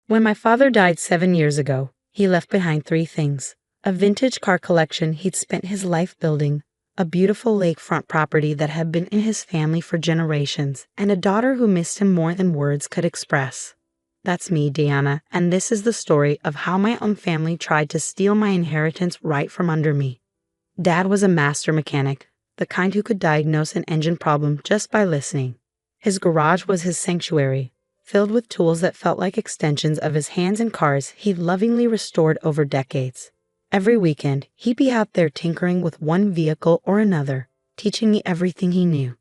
When my father died 7 years ago, he left behind three things: a vintage car collection he'd spent his life building, a beautiful lakefront property that had been in his family for generations, and a daughter who missed him more than words could express. That's me, Diana, and this is the story of how my own family tried to steal my inheritance right from under me. Dad was a master mechanic, the kind who could diagnose an engine problem just by listening. His garage was his sanctuary, filled with tools that felt like extensions of his hands and cars he'd lovingly restored over decades. Every weekend, he'd be out there tinkering with one vehicle or another, teaching me everything he knew.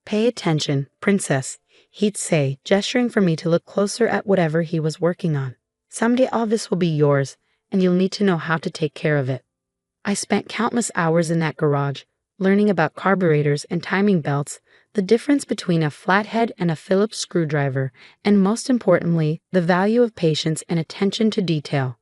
"Pay attention, princess," he'd say, gesturing for me to look closer at whatever he was working on. "Someday all this will be yours, and you'll need to know how to take care of it." I spent countless hours in that garage, learning about carburetors and timing belts, the difference between a flathead and a Phillips screwdriver, and most importantly, the value of patience and attention to detail.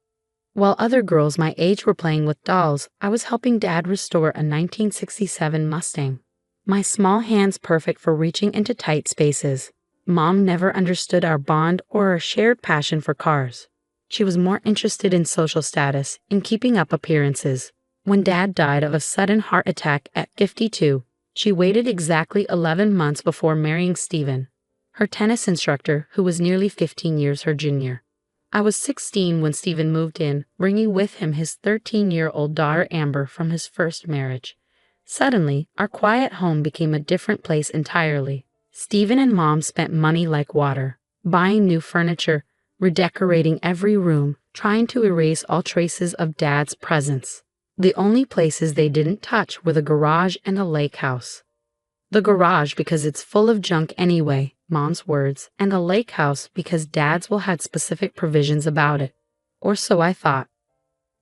While other girls my age were playing with dolls, I was helping Dad restore a 1967 Mustang. My small hands perfect for reaching into tight spaces. Mom never understood our bond or our shared passion for cars. She was more interested in social status, in keeping up appearances. When Dad died of a sudden heart attack at 52, she waited exactly 11 months before marrying Stephen, her tennis instructor who was nearly 15 years her junior. I was 16 when Stephen moved in, bringing with him his 13-year-old daughter Amber from his first marriage. Suddenly, our quiet home became a different place entirely. Stephen and Mom spent money like water, buying new furniture, redecorating every room, trying to erase all traces of Dad's presence. The only places they didn't touch were the garage and the lake house. The garage because it's full of junk anyway, Mom's words, and the lake house because Dad's will had specific provisions about it. Or so I thought.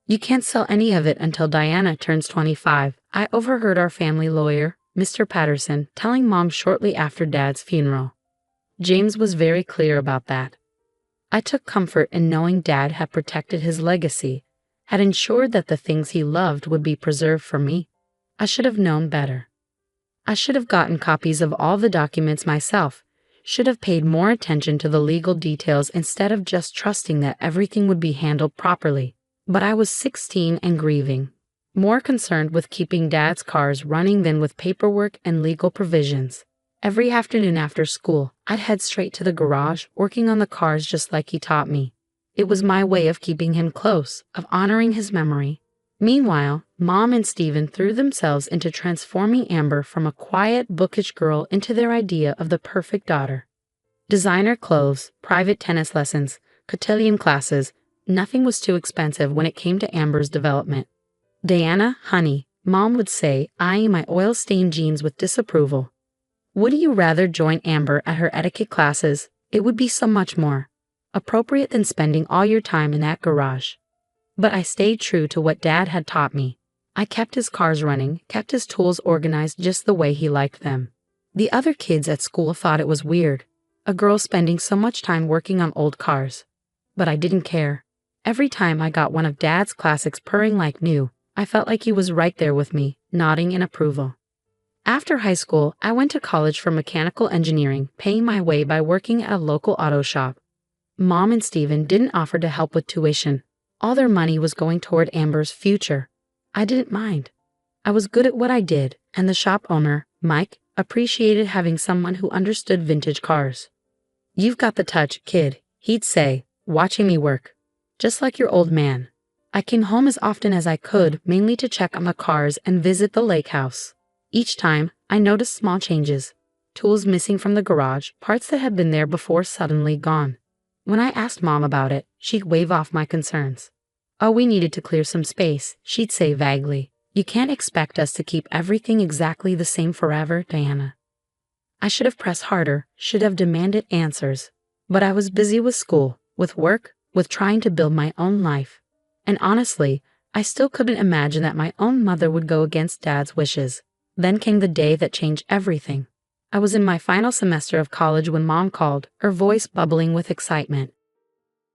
"You can't sell any of it until Diana turns 25, I overheard our family lawyer, Mr. Patterson, telling Mom shortly after Dad's funeral. James was very clear about that. I took comfort in knowing Dad had protected his legacy, had ensured that the things he loved would be preserved for me. I should have known better. I should have gotten copies of all the documents myself, should have paid more attention to the legal details instead of just trusting that everything would be handled properly. But I was 16 and grieving, more concerned with keeping Dad's cars running than with paperwork and legal provisions. Every afternoon after school, I'd head straight to the garage, working on the cars just like he taught me. It was my way of keeping him close, of honoring his memory. Meanwhile, Mom and Stephen threw themselves into transforming Amber from a quiet, bookish girl into their idea of the perfect daughter. Designer clothes, private tennis lessons, cotillion classes, nothing was too expensive when it came to Amber's development. "Diana, honey," Mom would say, eyeing my oil-stained jeans with disapproval. "Would you rather join Amber at her etiquette classes? It would be so much more appropriate than spending all your time in that garage." But I stayed true to what Dad had taught me. I kept his cars running, kept his tools organized just the way he liked them. The other kids at school thought it was weird, a girl spending so much time working on old cars. But I didn't care. Every time I got one of Dad's classics purring like new, I felt like he was right there with me, nodding in approval. After high school, I went to college for mechanical engineering, paying my way by working at a local auto shop. Mom and Stephen didn't offer to help with tuition. All their money was going toward Amber's future. I didn't mind. I was good at what I did, and the shop owner, Mike, appreciated having someone who understood vintage cars. "You've got the touch, kid," he'd say, watching me work. "Just like your old man." I came home as often as I could, mainly to check on the cars and visit the lake house. Each time, I noticed small changes. Tools missing from the garage, parts that had been there before suddenly gone. When I asked Mom about it, she'd wave off my concerns. "Oh, we needed to clear some space," she'd say vaguely. "You can't expect us to keep everything exactly the same forever, Diana." I should have pressed harder, should have demanded answers. But I was busy with school, with work, with trying to build my own life. And honestly, I still couldn't imagine that my own mother would go against Dad's wishes. Then came the day that changed everything. I was in my final semester of college when Mom called, her voice bubbling with excitement.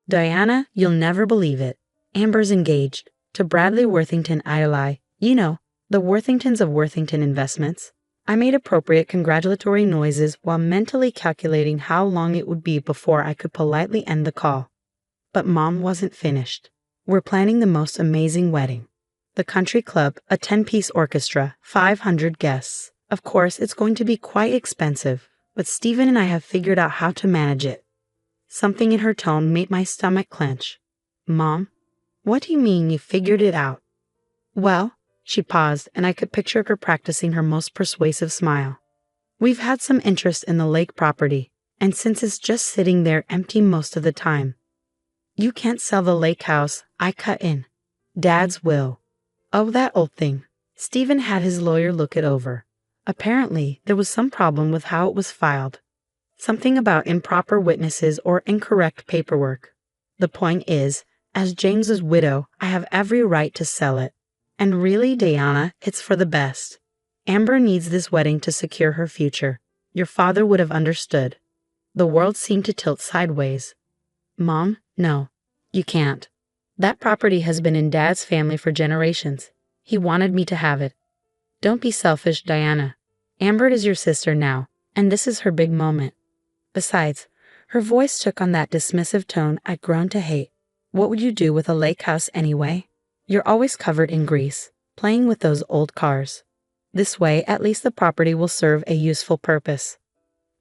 "Diana, you'll never believe it. Amber's engaged to Bradley Worthington ILI. You know, the Worthingtons of Worthington Investments." I made appropriate congratulatory noises while mentally calculating how long it would be before I could politely end the call. But Mom wasn't finished. We're planning the most amazing wedding. The country club, a 10-piece orchestra, 500 guests. Of course, it's going to be quite expensive, but Stephen and I have figured out how to manage it. Something in her tone made my stomach clench. Mom, what do you mean you figured it out? Well, she paused, and I could picture her practicing her most persuasive smile. We've had some interest in the lake property, and since it's just sitting there empty most of the time. You can't sell the lake house, I cut in. Dad's will. Oh, that old thing. Stephen had his lawyer look it over. Apparently, there was some problem with how it was filed. Something about improper witnesses or incorrect paperwork. The point is, as James's widow, I have every right to sell it. And really, Diana, it's for the best. Amber needs this wedding to secure her future. Your father would have understood. The world seemed to tilt sideways. Mom, no. You can't. That property has been in Dad's family for generations. He wanted me to have it. Don't be selfish, Diana. Amber is your sister now, and this is her big moment. Besides, her voice took on that dismissive tone I'd grown to hate. What would you do with a lake house anyway? You're always covered in grease, playing with those old cars. This way, at least the property will serve a useful purpose.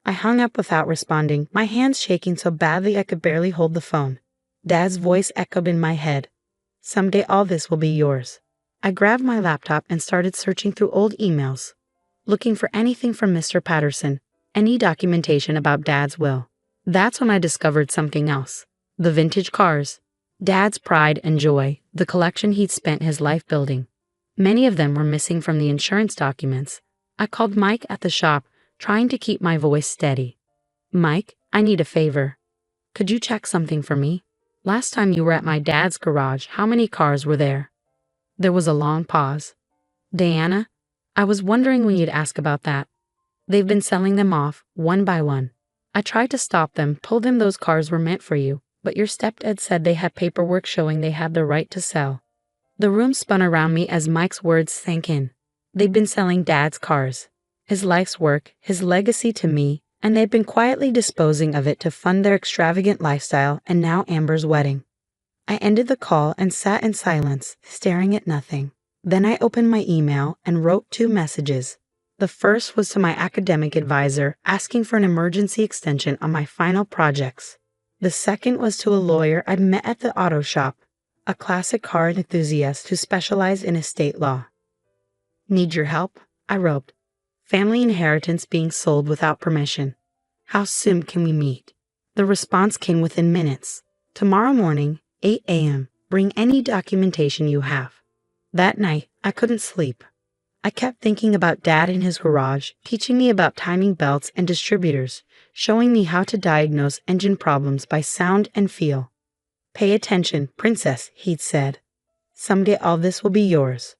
I hung up without responding, my hands shaking so badly I could barely hold the phone. Dad's voice echoed in my head. Someday all this will be yours. I grabbed my laptop and started searching through old emails, looking for anything from Mr. Patterson, any documentation about Dad's will. That's when I discovered something else. The vintage cars. Dad's pride and joy, the collection he'd spent his life building. Many of them were missing from the insurance documents. I called Mike at the shop, trying to keep my voice steady. Mike, I need a favor. Could you check something for me? Last time you were at my dad's garage, how many cars were there? There was a long pause. Diana, I was wondering when you'd ask about that. They've been selling them off, one by one. I tried to stop them, told him those cars were meant for you, but your stepdad said they had paperwork showing they had the right to sell. The room spun around me as Mike's words sank in. They'd been selling Dad's cars. His life's work, his legacy to me, and they'd been quietly disposing of it to fund their extravagant lifestyle and now Amber's wedding. I ended the call and sat in silence, staring at nothing. Then I opened my email and wrote 2 messages. The first was to my academic advisor, asking for an emergency extension on my final projects. The second was to a lawyer I'd met at the auto shop, a classic car enthusiast who specialized in estate law. Need your help? I wrote. Family inheritance being sold without permission. How soon can we meet? The response came within minutes. Tomorrow morning, 8 a.m. Bring any documentation you have. That night, I couldn't sleep. I kept thinking about Dad in his garage, teaching me about timing belts and distributors, showing me how to diagnose engine problems by sound and feel. Pay attention, princess, he'd said. Someday all this will be yours.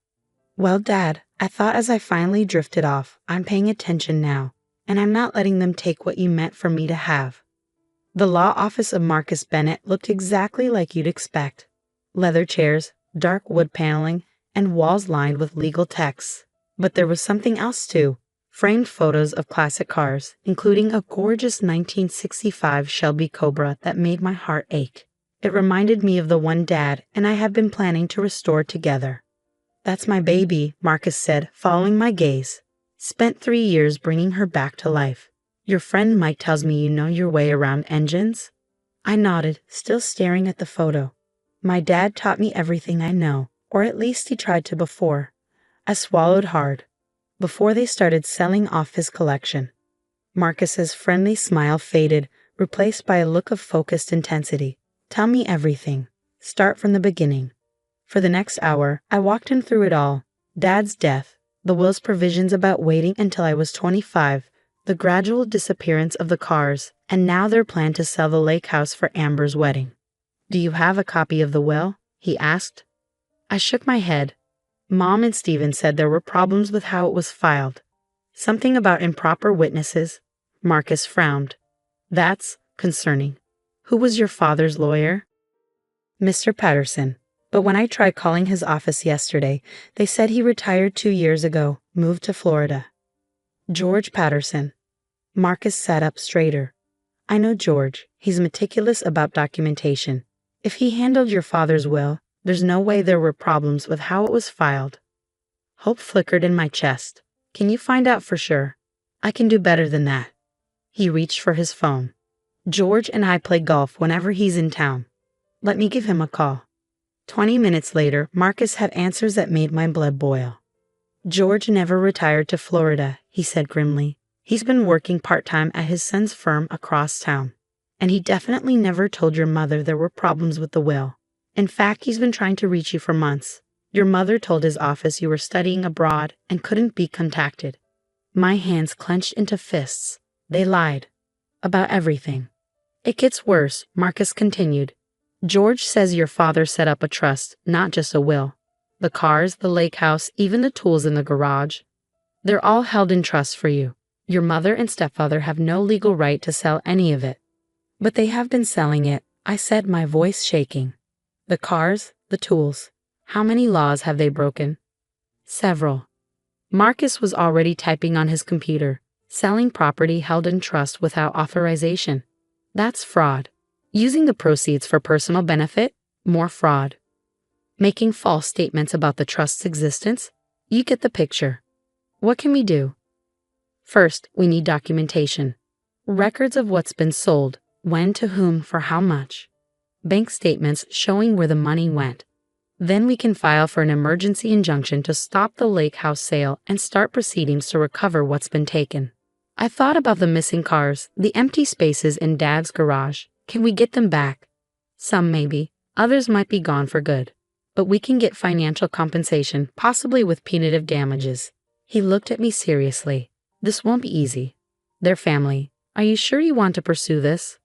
Well, Dad, I thought as I finally drifted off, I'm paying attention now, and I'm not letting them take what you meant for me to have. The law office of Marcus Bennett looked exactly like you'd expect. Leather chairs, dark wood paneling, and walls lined with legal texts. But there was something else too. Framed photos of classic cars, including a gorgeous 1965 Shelby Cobra that made my heart ache. It reminded me of the one Dad and I had been planning to restore together. That's my baby, Marcus said, following my gaze. Spent 3 years bringing her back to life. Your friend Mike tells me you know your way around engines? I nodded, still staring at the photo. My dad taught me everything I know, or at least he tried to before. I swallowed hard. Before they started selling off his collection. Marcus's friendly smile faded, replaced by a look of focused intensity. Tell me everything. Start from the beginning. For the next hour, I walked him through it all. Dad's death, the will's provisions about waiting until I was 25, the gradual disappearance of the cars, and now their plan to sell the lake house for Amber's wedding. Do you have a copy of the will? He asked. I shook my head. Mom and Stephen said there were problems with how it was filed. Something about improper witnesses. Marcus frowned. That's concerning. Who was your father's lawyer? Mr. Patterson. But when I tried calling his office yesterday, they said he retired 2 years ago, moved to Florida. George Patterson. Marcus sat up straighter. I know George. He's meticulous about documentation. If he handled your father's will, there's no way there were problems with how it was filed. Hope flickered in my chest. Can you find out for sure? I can do better than that. He reached for his phone. George and I play golf whenever he's in town. Let me give him a call. 20 minutes later, Marcus had answers that made my blood boil. George never retired to Florida, he said grimly. He's been working part-time at his son's firm across town. And he definitely never told your mother there were problems with the will. In fact, he's been trying to reach you for months. Your mother told his office you were studying abroad and couldn't be contacted. My hands clenched into fists. They lied. About everything. It gets worse, Marcus continued. George says your father set up a trust, not just a will. The cars, the lake house, even the tools in the garage. They're all held in trust for you. Your mother and stepfather have no legal right to sell any of it. But they have been selling it, I said, my voice shaking. The cars, the tools. How many laws have they broken? Several. Marcus was already typing on his computer, selling property held in trust without authorization. That's fraud. Using the proceeds for personal benefit, more fraud. Making false statements about the trust's existence, you get the picture. What can we do? First, we need documentation. Records of what's been sold, when to whom, for how much. Bank statements showing where the money went. Then we can file for an emergency injunction to stop the lake house sale and start proceedings to recover what's been taken. I thought about the missing cars, the empty spaces in Dad's garage. Can we get them back? Some maybe, others might be gone for good. But we can get financial compensation, possibly with punitive damages. He looked at me seriously. This won't be easy. They're family. Are you sure you want to pursue this?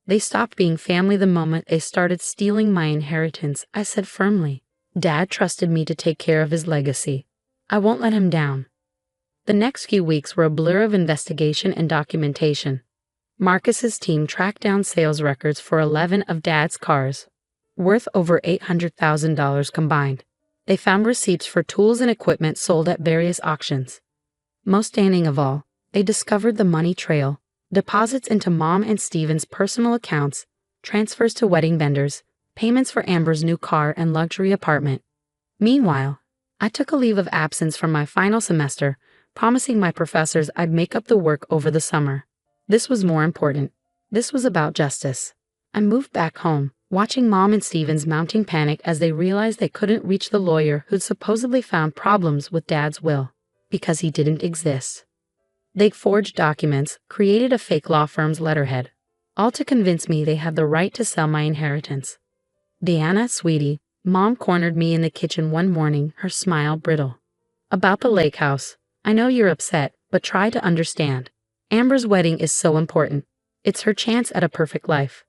They stopped being family the moment they started stealing my inheritance, I said firmly. Dad trusted me to take care of his legacy. I won't let him down. The next few weeks were a blur of investigation and documentation. Marcus's team tracked down sales records for 11 of Dad's cars, worth over $800,000 combined. They found receipts for tools and equipment sold at various auctions. Most stunning of all, they discovered the money trail, deposits into Mom and Steven's personal accounts, transfers to wedding vendors, payments for Amber's new car and luxury apartment. Meanwhile, I took a leave of absence from my final semester, promising my professors I'd make up the work over the summer. This was more important. This was about justice. I moved back home, watching Mom and Steven's mounting panic as they realized they couldn't reach the lawyer who'd supposedly found problems with Dad's will, because he didn't exist. They'd forged documents, created a fake law firm's letterhead, all to convince me they had the right to sell my inheritance. Deanna, sweetie, Mom cornered me in the kitchen one morning, her smile brittle. About the lake house, I know you're upset, but try to understand. Amber's wedding is so important. It's her chance at a perfect life.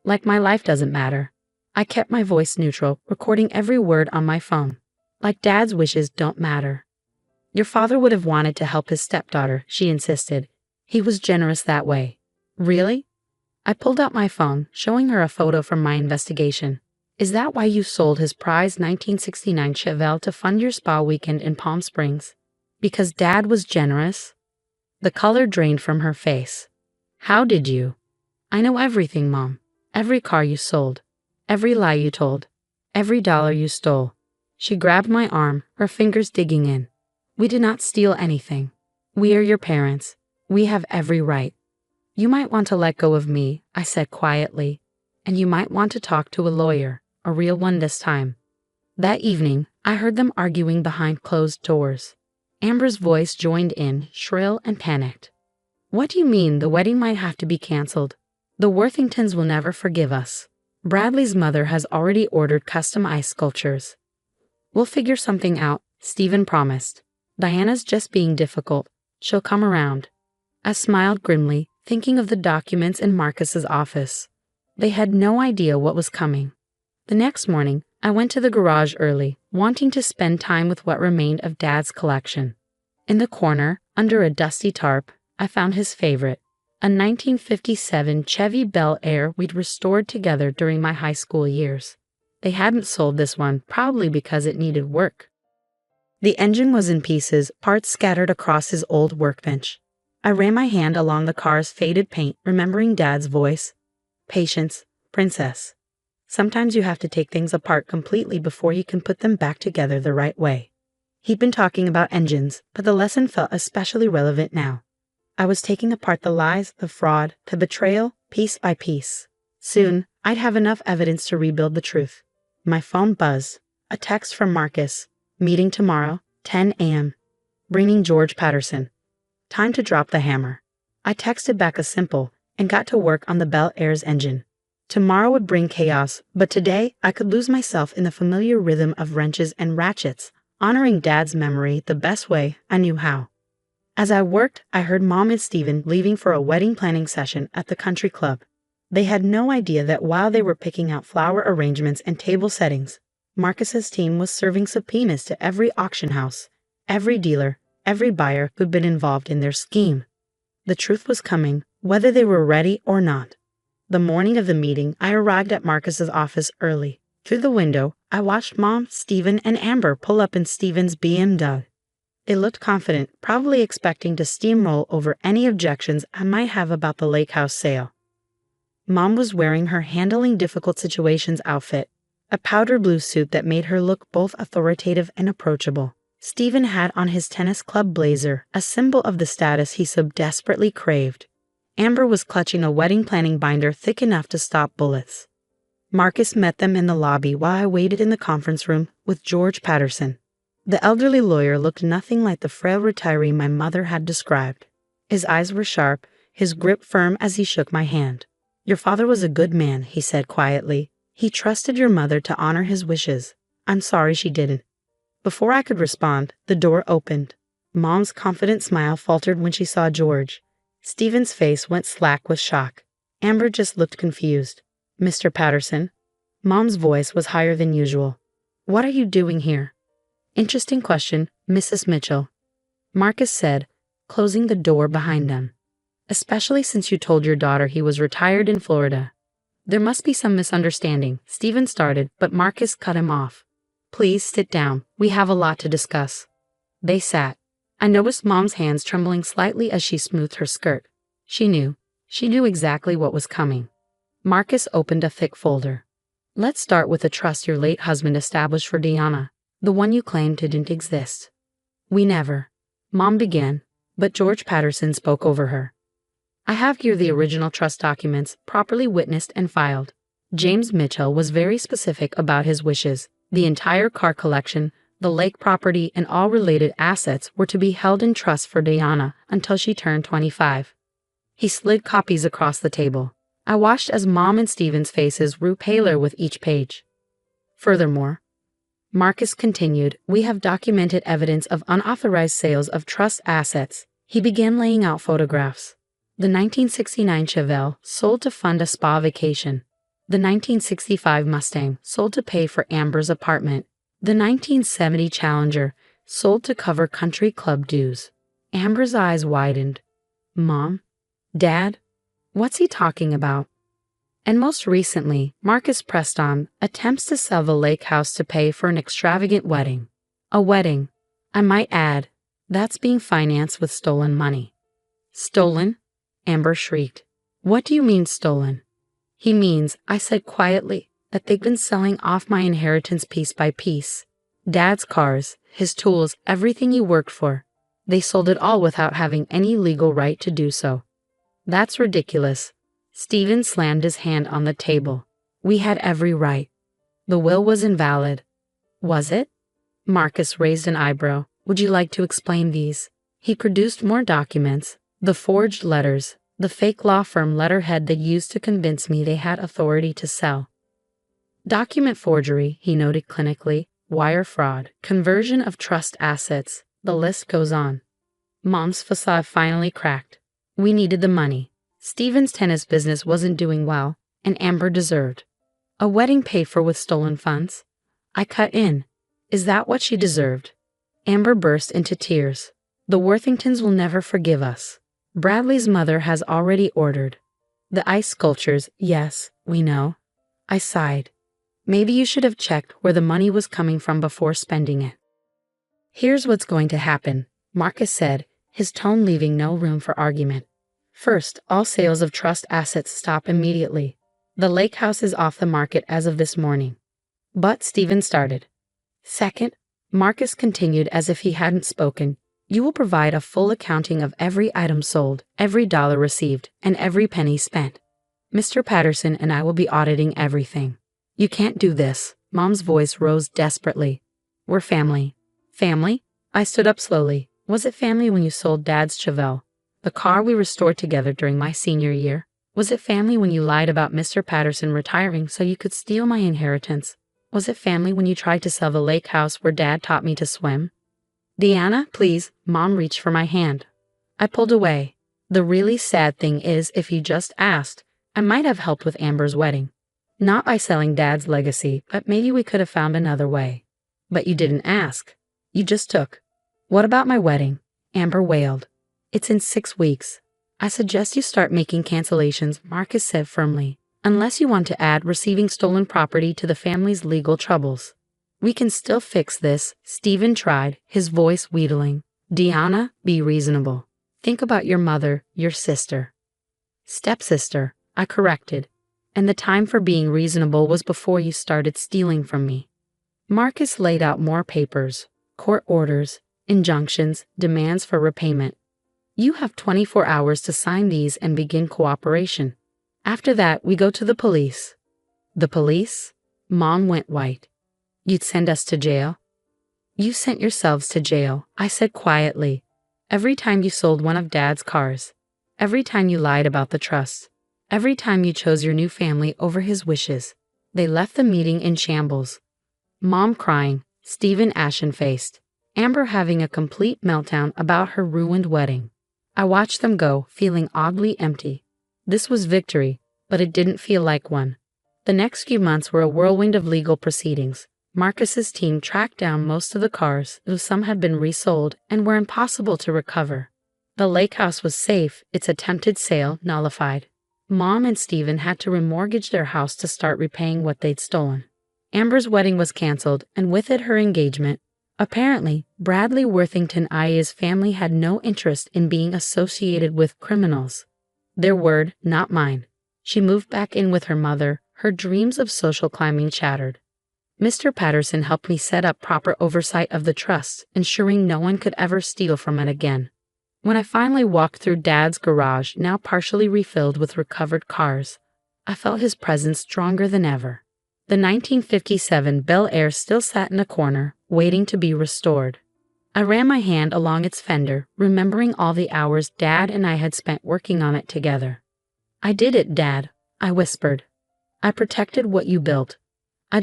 Like my life doesn't matter. I kept my voice neutral, recording every word on my phone. Like Dad's wishes don't matter. Your father would have wanted to help his stepdaughter, she insisted. He was generous that way. Really? I pulled out my phone, showing her a photo from my investigation. Is that why you sold his prized 1969 Chevelle to fund your spa weekend in Palm Springs? Because Dad was generous? The color drained from her face. How did you? I know everything, Mom. Every car you sold. Every lie you told. Every dollar you stole. She grabbed my arm, her fingers digging in. We did not steal anything. We are your parents. We have every right. You might want to let go of me, I said quietly. And you might want to talk to a lawyer, a real one this time. That evening, I heard them arguing behind closed doors. Amber's voice joined in, shrill and panicked. What do you mean the wedding might have to be canceled? The Worthingtons will never forgive us. Bradley's mother has already ordered custom ice sculptures. We'll figure something out, Stephen promised. Diana's just being difficult. She'll come around. I smiled grimly, thinking of the documents in Marcus's office. They had no idea what was coming. The next morning, I went to the garage early, wanting to spend time with what remained of Dad's collection. In the corner, under a dusty tarp, I found his favorite, a 1957 Chevy Bel Air we'd restored together during my high school years. They hadn't sold this one, probably because it needed work. The engine was in pieces, parts scattered across his old workbench. I ran my hand along the car's faded paint, remembering Dad's voice. Patience, princess. Sometimes you have to take things apart completely before you can put them back together the right way. He'd been talking about engines, but the lesson felt especially relevant now. I was taking apart the lies, the fraud, the betrayal, piece by piece. Soon, I'd have enough evidence to rebuild the truth. My phone buzzed. A text from Marcus. Meeting tomorrow, 10 a.m. Bringing George Patterson. Time to drop the hammer. I texted back a simple, and got to work on the Bel Air's engine. Tomorrow would bring chaos, but today I could lose myself in the familiar rhythm of wrenches and ratchets, honoring Dad's memory the best way I knew how. As I worked, I heard Mom and Stephen leaving for a wedding planning session at the country club. They had no idea that while they were picking out flower arrangements and table settings, Marcus's team was serving subpoenas to every auction house, every dealer, every buyer who'd been involved in their scheme. The truth was coming, whether they were ready or not. The morning of the meeting, I arrived at Marcus's office early. Through the window, I watched Mom, Stephen, and Amber pull up in Stephen's BMW. They looked confident, probably expecting to steamroll over any objections I might have about the lake house sale. Mom was wearing her handling difficult situations outfit, a powder blue suit that made her look both authoritative and approachable. Stephen had on his tennis club blazer, a symbol of the status he so desperately craved. Amber was clutching a wedding planning binder thick enough to stop bullets. Marcus met them in the lobby while I waited in the conference room with George Patterson. The elderly lawyer looked nothing like the frail retiree my mother had described. His eyes were sharp, his grip firm as he shook my hand. "Your father was a good man," he said quietly. "He trusted your mother to honor his wishes. I'm sorry she didn't." Before I could respond, the door opened. Mom's confident smile faltered when she saw George. Stephen's face went slack with shock. Amber just looked confused. "Mr. Patterson?" Mom's voice was higher than usual. "What are you doing here?" "Interesting question, Mrs. Mitchell," Marcus said, closing the door behind them. "Especially since you told your daughter he was retired in Florida." "There must be some misunderstanding," Stephen started, but Marcus cut him off. "Please sit down. We have a lot to discuss." They sat. I noticed Mom's hands trembling slightly as she smoothed her skirt. She knew. She knew exactly what was coming. Marcus opened a thick folder. "Let's start with the trust your late husband established for Deanna, the one you claimed didn't exist." "We never," Mom began, but George Patterson spoke over her. "I have here the original trust documents, properly witnessed and filed. James Mitchell was very specific about his wishes. The entire car collection, the lake property, and all related assets were to be held in trust for Deanna until she turned 25. He slid copies across the table. I watched as Mom and Stephen's faces grew paler with each page. "Furthermore," Marcus continued, "we have documented evidence of unauthorized sales of trust assets." He began laying out photographs. The 1969 Chevelle sold to fund a spa vacation. The 1965 Mustang sold to pay for Amber's apartment. The 1970 Challenger sold to cover country club dues. Amber's eyes widened. "Mom? Dad? What's he talking about?" And most recently, Marcus pressed on, attempts to sell the lake house to pay for an extravagant wedding. A wedding, I might add, that's being financed with stolen money. "Stolen?" Amber shrieked. "What do you mean stolen?" "He means," I said quietly, "that they've been selling off my inheritance piece by piece. Dad's cars, his tools, everything he worked for. They sold it all without having any legal right to do so." "That's ridiculous." Stephen slammed his hand on the table. "We had every right. The will was invalid." "Was it?" Marcus raised an eyebrow. "Would you like to explain these?" He produced more documents, the forged letters, the fake law firm letterhead they used to convince me they had authority to sell. "Document forgery," he noted clinically, "wire fraud, conversion of trust assets, the list goes on." Mom's facade finally cracked. We needed the money. Stephen's tennis business wasn't doing well, and Amber deserved a wedding paid for with stolen funds. I cut in. "Is that what she deserved?" Amber burst into tears. "The Worthingtons will never forgive us. Bradley's mother has already ordered the ice sculptures. Yes, we know." I sighed. "Maybe you should have checked where the money was coming from before spending it." "Here's what's going to happen," Marcus said, his tone leaving no room for argument. "First, all sales of trust assets stop immediately. The lake house is off the market as of this morning. But Stephen started. Second, Marcus continued as if he hadn't spoken. You will provide a full accounting of every item sold, every dollar received, and every penny spent. Mr. Patterson and I will be auditing everything. You can't do this. Mom's voice rose desperately. We're family. Family? I stood up slowly. Was it family when you sold Dad's Chevelle, the car we restored together during my senior year? Was it family when you lied about Mr. Patterson retiring so you could steal my inheritance? Was it family when you tried to sell the lake house where Dad taught me to swim? Deanna, please. Mom reached for my hand. I pulled away. The really sad thing is, if you just asked, I might have helped with Amber's wedding. Not by selling Dad's legacy, but maybe we could have found another way. But you didn't ask. You just took. What about my wedding? Amber wailed. It's in 6 weeks. I suggest you start making cancellations, Marcus said firmly, unless you want to add receiving stolen property to the family's legal troubles. We can still fix this, Stephen tried, his voice wheedling. Deanna, be reasonable. Think about your mother, your sister. Stepsister, I corrected. And the time for being reasonable was before you started stealing from me. Marcus laid out more papers, court orders, injunctions, demands for repayment. You have 24 hours to sign these and begin cooperation. After that, we go to the police. The police? Mom went white. You'd send us to jail? You sent yourselves to jail, I said quietly. Every time you sold one of Dad's cars. Every time you lied about the trust. Every time you chose your new family over his wishes. They left the meeting in shambles. Mom crying, Stephen ashen-faced, Amber having a complete meltdown about her ruined wedding. I watched them go, feeling oddly empty. This was victory, but it didn't feel like one. The next few months were a whirlwind of legal proceedings. Marcus's team tracked down most of the cars, though some had been resold and were impossible to recover. The lake house was safe, its attempted sale nullified. Mom and Stephen had to remortgage their house to start repaying what they'd stolen. Amber's wedding was canceled, and with it her engagement. Apparently, Bradley Worthington IA's family had no interest in being associated with criminals. Their word, not mine. She moved back in with her mother, her dreams of social climbing shattered. Mr. Patterson helped me set up proper oversight of the trust, ensuring no one could ever steal from it again. When I finally walked through Dad's garage, now partially refilled with recovered cars, I felt his presence stronger than ever. The 1957 Bel Air still sat in a corner, waiting to be restored. I ran my hand along its fender, remembering all the hours Dad and I had spent working on it together. I did it, Dad, I whispered. I protected what you built. I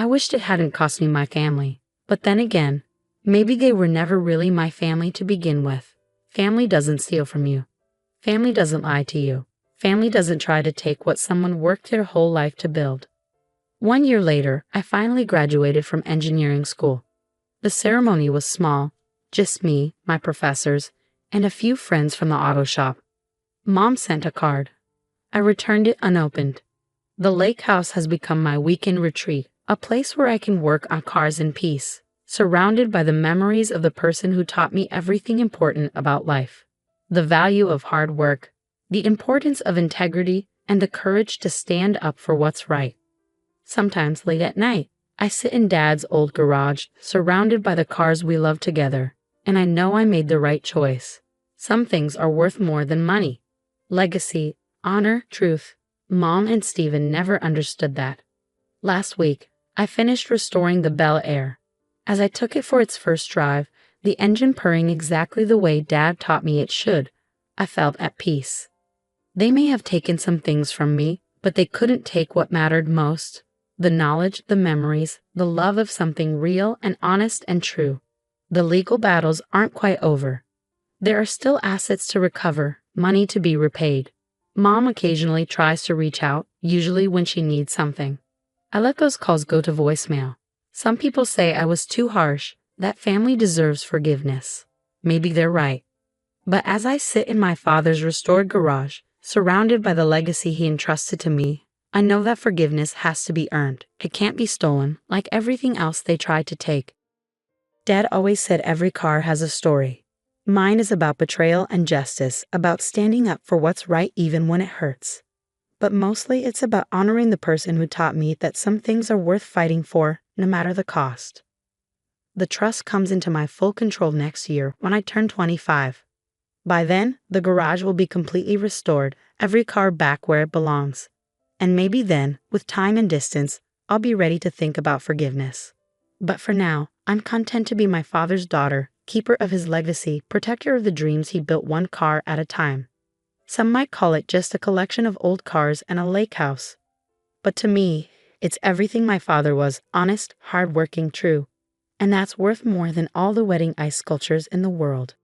wished it hadn't cost me my family. But then again, maybe they were never really my family to begin with. Family doesn't steal from you. Family doesn't lie to you. Family doesn't try to take what someone worked their whole life to build. 1 year later, I finally graduated from engineering school. The ceremony was small, just me, my professors, and a few friends from the auto shop. Mom sent a card. I returned it unopened. The lake house has become my weekend retreat, a place where I can work on cars in peace, surrounded by the memories of the person who taught me everything important about life. The value of hard work, the importance of integrity, and the courage to stand up for what's right. Sometimes late at night, I sit in Dad's old garage, surrounded by the cars we love together, and I know I made the right choice. Some things are worth more than money. Legacy, honor, truth. Mom and Stephen never understood that. Last week, I finished restoring the Bel Air. As I took it for its first drive, the engine purring exactly the way Dad taught me it should, I felt at peace. They may have taken some things from me, but they couldn't take what mattered most. The knowledge, the memories, the love of something real and honest and true. The legal battles aren't quite over. There are still assets to recover, money to be repaid. Mom occasionally tries to reach out, usually when she needs something. I let those calls go to voicemail. Some people say I was too harsh, that family deserves forgiveness. Maybe they're right. But as I sit in my father's restored garage, surrounded by the legacy he entrusted to me, I know that forgiveness has to be earned. It can't be stolen, like everything else they tried to take. Dad always said every car has a story. Mine is about betrayal and justice, about standing up for what's right even when it hurts. But mostly it's about honoring the person who taught me that some things are worth fighting for, no matter the cost. The trust comes into my full control next year when I turn 25. By then, the garage will be completely restored, every car back where it belongs. And maybe then, with time and distance, I'll be ready to think about forgiveness. But for now, I'm content to be my father's daughter, keeper of his legacy, protector of the dreams he built one car at a time. Some might call it just a collection of old cars and a lake house. But to me, it's everything my father was: honest, hardworking, true. And that's worth more than all the wedding ice sculptures in the world.